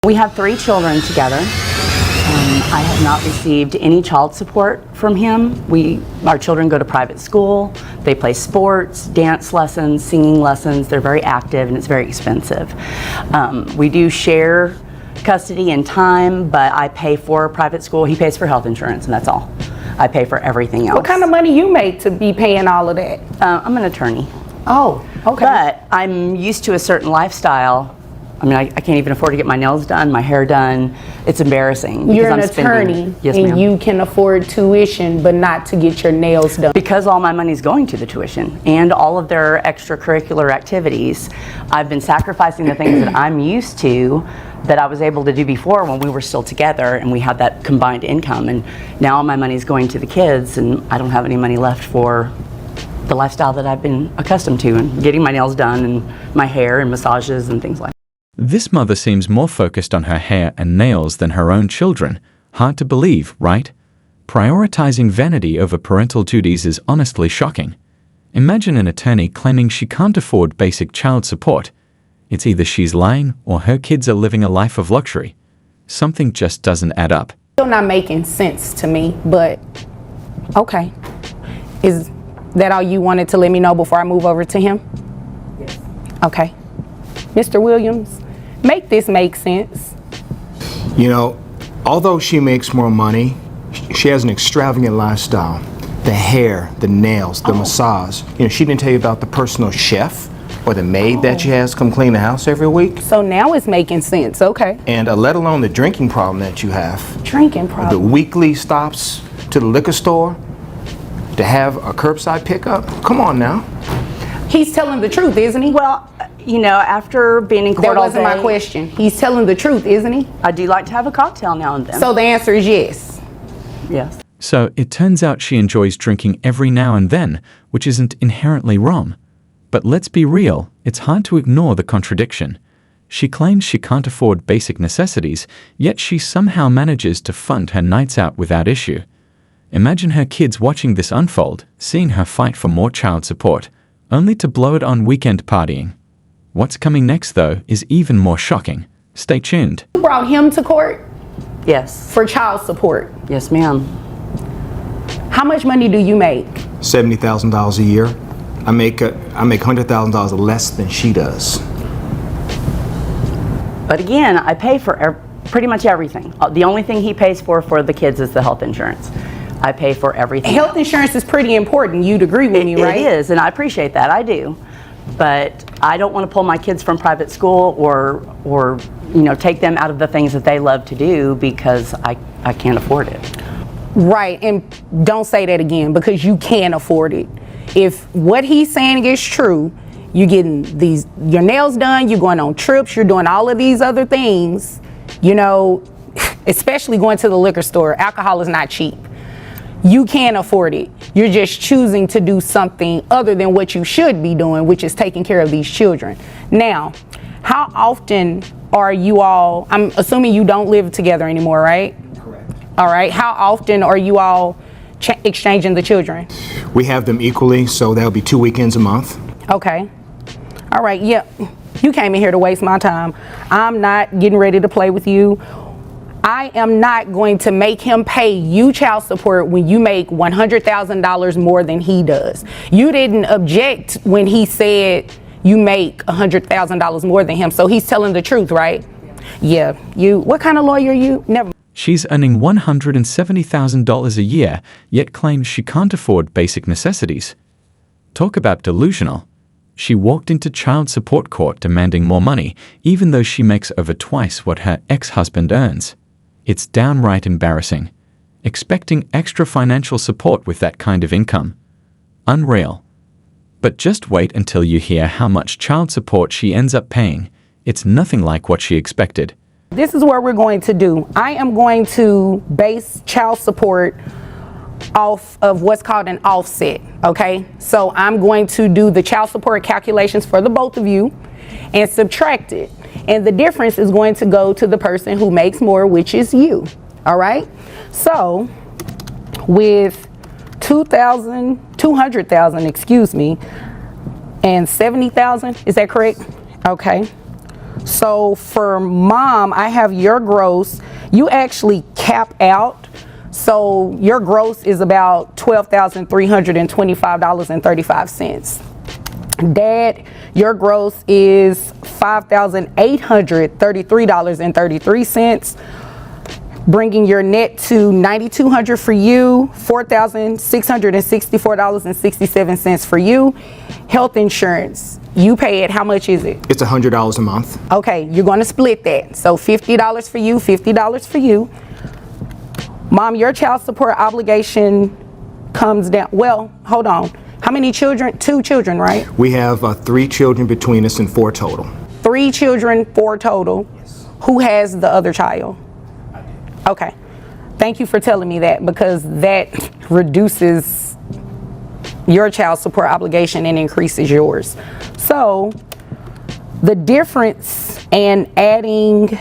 We have 3 children together. I have not received any child support from him. Our children go to private school. They play sports, dance lessons, singing lessons. They're very active and it's very expensive. We do share custody and time, but I pay for private school. He pays for health insurance and that's all. I pay for everything else. What kind of money you make to be paying all of that? I'm an attorney. Oh, okay. But I'm used to a certain lifestyle. I mean, I can't even afford to get my nails done, my hair done. It's embarrassing. You're an attorney, yes, and ma'am. you can afford tuition, but not to get your nails done. Because all my money's going to the tuition and all of their extracurricular activities, I've been sacrificing the things that I'm used to that I was able to do before when we were still together and we had that combined income. And now my money's going to the kids and I don't have any money left for the lifestyle that I've been accustomed to and getting my nails done and my hair and massages and things like that. This mother seems more focused on her hair and nails than her own children. Hard to believe, right? Prioritizing vanity over parental duties is honestly shocking. Imagine an attorney claiming she can't afford basic child support. It's either she's lying or her kids are living a life of luxury. Something just doesn't add up. Still not making sense to me, but okay. Is that all you wanted to let me know before I move over to him? Yes. Okay. Mr. Williams, make this make sense. You know, although she makes more money, she has an extravagant lifestyle. The hair, the nails, the massage. You know, she didn't tell you about the personal chef or the maid that she has come clean the house every week. So now it's making sense, okay. And let alone the drinking problem that you have. Drinking The problem. weekly stops to the liquor store to have a curbside pickup. Come on now. He's telling the truth, isn't he? Well, you know, after being in court That all wasn't day, my question. He's telling the truth, isn't he? I do like to have a cocktail now and then. So the answer is yes. Yes. So it turns out she enjoys drinking every now and then, which isn't inherently wrong. But let's be real, it's hard to ignore the contradiction. She claims she can't afford basic necessities, yet she somehow manages to fund her nights out without issue. Imagine her kids watching this unfold, seeing her fight for more child support, only to blow it on weekend partying. What's coming next, though, is even more shocking. Stay tuned. You brought him to court Yes. for child support. Yes, ma'am. How much money do you make? $70,000 a year. I make $100,000 less than she does. But again, I pay for pretty much everything. The only thing he pays for the kids is the health insurance. I pay for everything. Health insurance is pretty important. You'd agree with me, right? It is, and I appreciate that. I do. But I don't want to pull my kids from private school or you know, take them out of the things that they love to do because I can't afford it. Right, and don't say that again because you can afford it. If what he's saying is true, you're getting your nails done, you're going on trips, you're doing all of these other things, you know, especially going to the liquor store. Alcohol is not cheap. You can afford it. You're just choosing to do something other than what you should be doing, which is taking care of these children. Now, how often are you all, I'm assuming you don't live together anymore, right? Correct. All right. How often are you all exchanging the children? We have them equally, so that'll be 2 weekends a month. Okay. All right. Yep. You came in here to waste my time. I'm not getting ready to play with you. I am not going to make him pay you child support when you make $100,000 more than he does. You didn't object when he said you make $100,000 more than him, so he's telling the truth, right? Yeah. What kind of lawyer are you? Never. She's earning $170,000 a year, yet claims she can't afford basic necessities. Talk about delusional. She walked into child support court demanding more money, even though she makes over twice what her ex-husband earns. It's downright embarrassing. Expecting extra financial support with that kind of income. Unreal. But just wait until you hear how much child support she ends up paying. It's nothing like what she expected. This is what we're going to do. I am going to base child support off of what's called an offset, okay? So I'm going to do the child support calculations for the both of you and subtract it. And the difference is going to go to the person who makes more, which is you, all right? So with $200,000, excuse me, and $70,000, is that correct? Okay. So for mom, I have your gross. You actually cap out. So your gross is about $12,325.35. Dad, your gross is $5,833.33, bringing your net to $9,200 for you, $4,664.67 for you. Health insurance, you pay it. How much is it? It's $100 a month. Okay, you're going to split that. So $50 for you, $50 for you. Mom, your child support obligation comes down. Well, hold on. How many children? 2 children, right? We have 3 children between us and 4 total. 3 children, 4 total. Yes. Who has the other child? I do. Okay. Thank you for telling me that, because that reduces your child support obligation and increases yours. So the difference in adding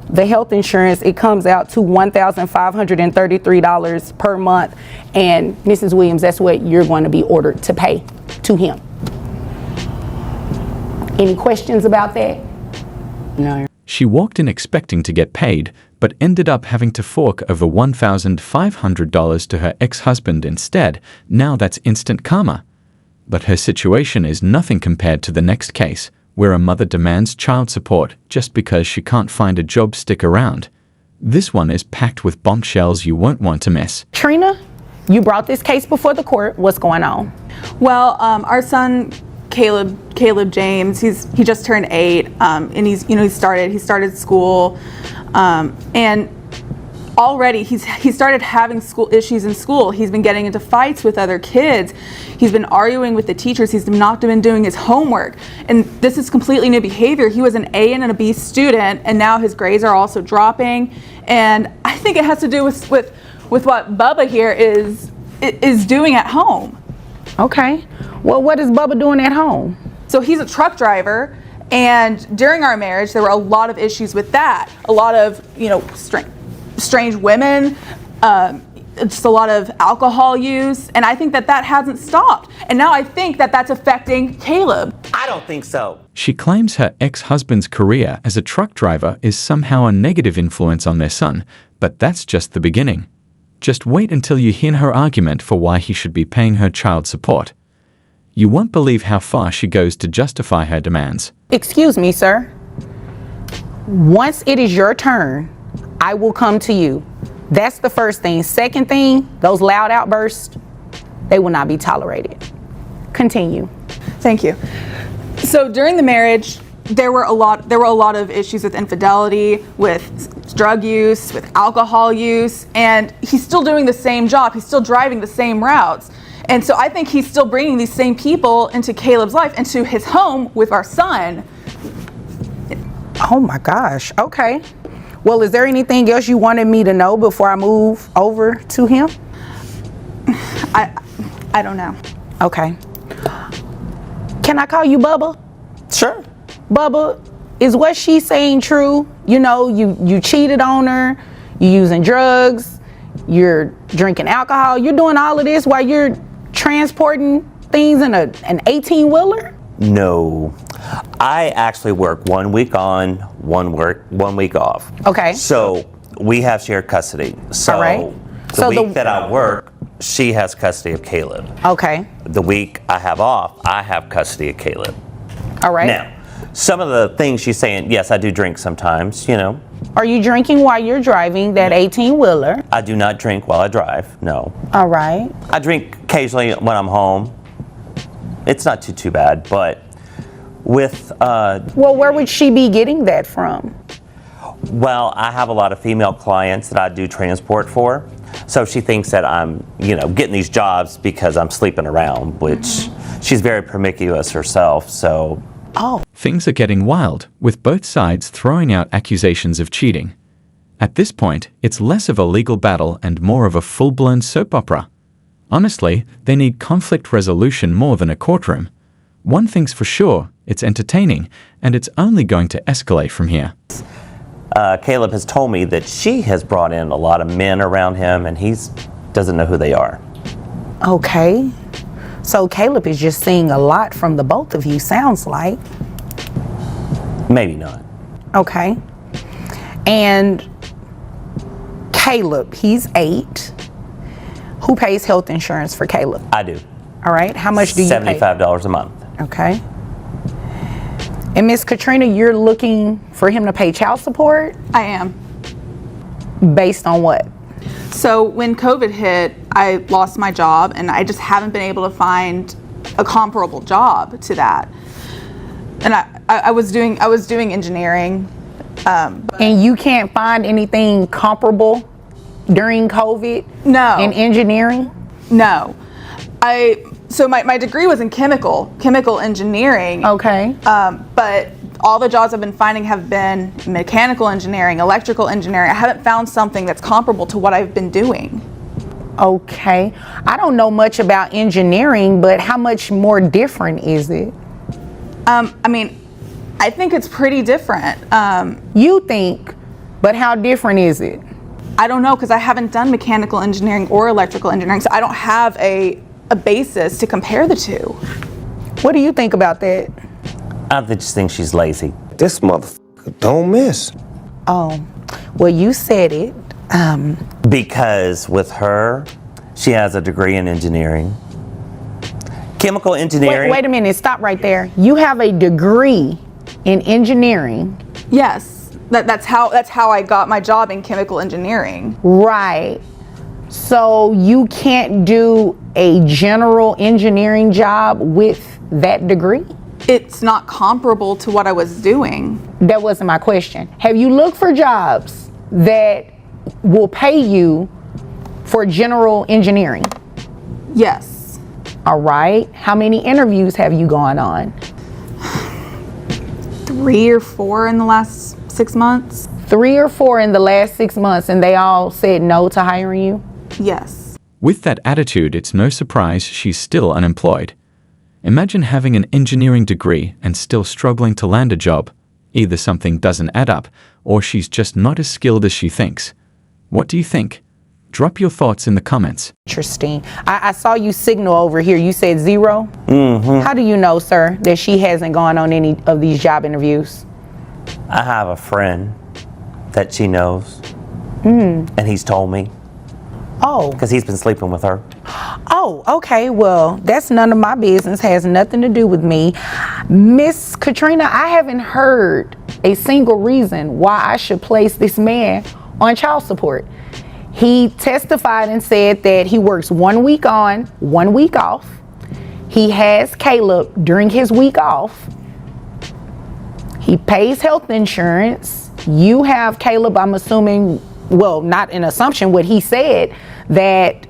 the health insurance, it comes out to $1,533 per month. And Mrs. Williams, that's what you're going to be ordered to pay to him. Any questions about that? No. She walked in expecting to get paid, but ended up having to fork over $1,500 to her ex-husband instead. Now that's instant karma. But her situation is nothing compared to the next case, where a mother demands child support just because she can't find a job. Stick around. This one is packed with bombshells you won't want to miss. Trina, you brought this case before the court. What's going on? Well, our son Caleb James, he just turned 8, and he started school, and already he started having school issues in school. He's been getting into fights with other kids. He's been arguing with the teachers. He's not been doing his homework, and this is completely new behavior. He was an A and a B student, and now his grades are also dropping. And I think it has to do with what Bubba here is doing at home. Okay. Well, what is Bubba doing at home? So he's a truck driver, and during our marriage, there were a lot of issues with that. A lot of, strange women, just a lot of alcohol use, and I think that hasn't stopped. And now I think that that's affecting Caleb. I don't think so. She claims her ex-husband's career as a truck driver is somehow a negative influence on their son, but that's just the beginning. Just wait until you hear her argument for why he should be paying her child support. You won't believe how far she goes to justify her demands. Excuse me, sir. Once it is your turn, I will come to you. That's the first thing. Second thing, those loud outbursts, they will not be tolerated. Continue. Thank you. So during the marriage, there were a lot of issues with infidelity, with drug use, with alcohol use, and he's still doing the same job. He's still driving the same routes. And so I think he's still bringing these same people into Caleb's life, into his home with our son. Oh my gosh. Okay. Well, is there anything else you wanted me to know before I move over to him? I don't know. Okay. Can I call you Bubba? Sure. Bubba, is what she's saying true? You cheated on her, you're using drugs, you're drinking alcohol, you're doing all of this while you're transporting things in an 18-wheeler? No. I actually work 1 week on, 1 week off. Okay. So we have shared custody. So all right. the week that I work, she has custody of Caleb. Okay. The week I have off, I have custody of Caleb. All right. Now, some of the things she's saying, yes, I do drink sometimes, Are you drinking while you're driving that 18-wheeler? I do not drink while I drive, no. All right. I drink occasionally when I'm home. It's not too bad, but with... Well, where would she be getting that from? Well, I have a lot of female clients that I do transport for. So she thinks that I'm, getting these jobs because I'm sleeping around, which she's very promiscuous herself, so... Oh. Things are getting wild, with both sides throwing out accusations of cheating. At this point, it's less of a legal battle and more of a full-blown soap opera. Honestly, they need conflict resolution more than a courtroom. One thing's for sure, it's entertaining, and it's only going to escalate from here. Caleb has told me that she has brought in a lot of men around him, and he doesn't know who they are. Okay. So Caleb is just seeing a lot from the both of you, sounds like. Maybe not. Okay. And Caleb, he's 8. Who pays health insurance for Caleb? I do. All right. How much do you pay? $75 a month. Okay. And Miss Katrina, you're looking for him to pay child support I am. based on what? So when COVID hit, I lost my job, and I just haven't been able to find a comparable job to that. And I was doing engineering. And you can't find anything comparable during COVID? No. In engineering? No. So my degree was in chemical engineering. Okay. But all the jobs I've been finding have been mechanical engineering, electrical engineering. I haven't found something that's comparable to what I've been doing. Okay. I don't know much about engineering, but how much more different is it? I mean, I think it's pretty different. You think, but how different is it? I don't know, because I haven't done mechanical engineering or electrical engineering, so I don't have a basis to compare the two. What do you think about that? I just think she's lazy. This motherfucker don't miss. Oh, well, you said it. Because with her, she has a degree in engineering. Chemical engineering. Wait a minute, stop right there. You have a degree in engineering. Yes, that's how I got my job in chemical engineering. Right. So you can't do a general engineering job with that degree? It's not comparable to what I was doing. That wasn't my question. Have you looked for jobs that will pay you for general engineering? Yes. All right. How many interviews have you gone on? 3 or 4 in the last 6 months. 3 or 4 in the last 6 months, and they all said no to hiring you? Yes. With that attitude, it's no surprise she's still unemployed. Imagine having an engineering degree and still struggling to land a job. Either something doesn't add up, or she's just not as skilled as she thinks. What do you think? Drop your thoughts in the comments. Interesting. I saw you signal over here. You said 0? Mm-hmm. How do you know, sir, that she hasn't gone on any of these job interviews? I have a friend that she knows, and he's told me Oh. because he's been sleeping with her. Oh, okay. Well, that's none of my business. Has nothing to do with me. Miss Katrina, I haven't heard a single reason why I should place this man on child support. He testified and said that he works 1 week on, 1 week off. He has Caleb during his week off. He pays health insurance. You have Caleb, I'm assuming, well, not an assumption, what he said, that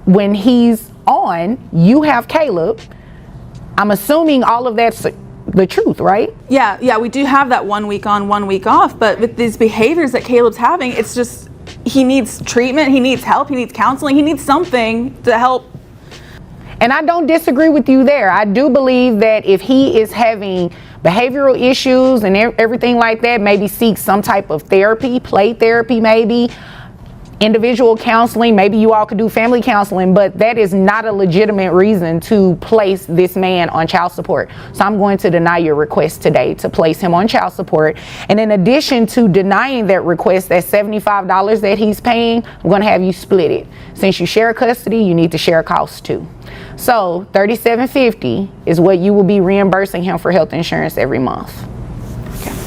when he's on, you have Caleb. I'm assuming all of that's the truth, right? Yeah, we do have that 1 week on, 1 week off, but with these behaviors that Caleb's having, it's just, he needs treatment, he needs help, he needs counseling, he needs something to help. And I don't disagree with you there. I do believe that if he is having behavioral issues and everything like that, maybe seek some type of therapy, play therapy maybe, individual counseling, maybe you all could do family counseling, but that is not a legitimate reason to place this man on child support. So I'm going to deny your request today to place him on child support. And in addition to denying that request, that $75 that he's paying, I'm going to have you split it. Since you share custody, you need to share costs too. So $37.50 is what you will be reimbursing him for health insurance every month.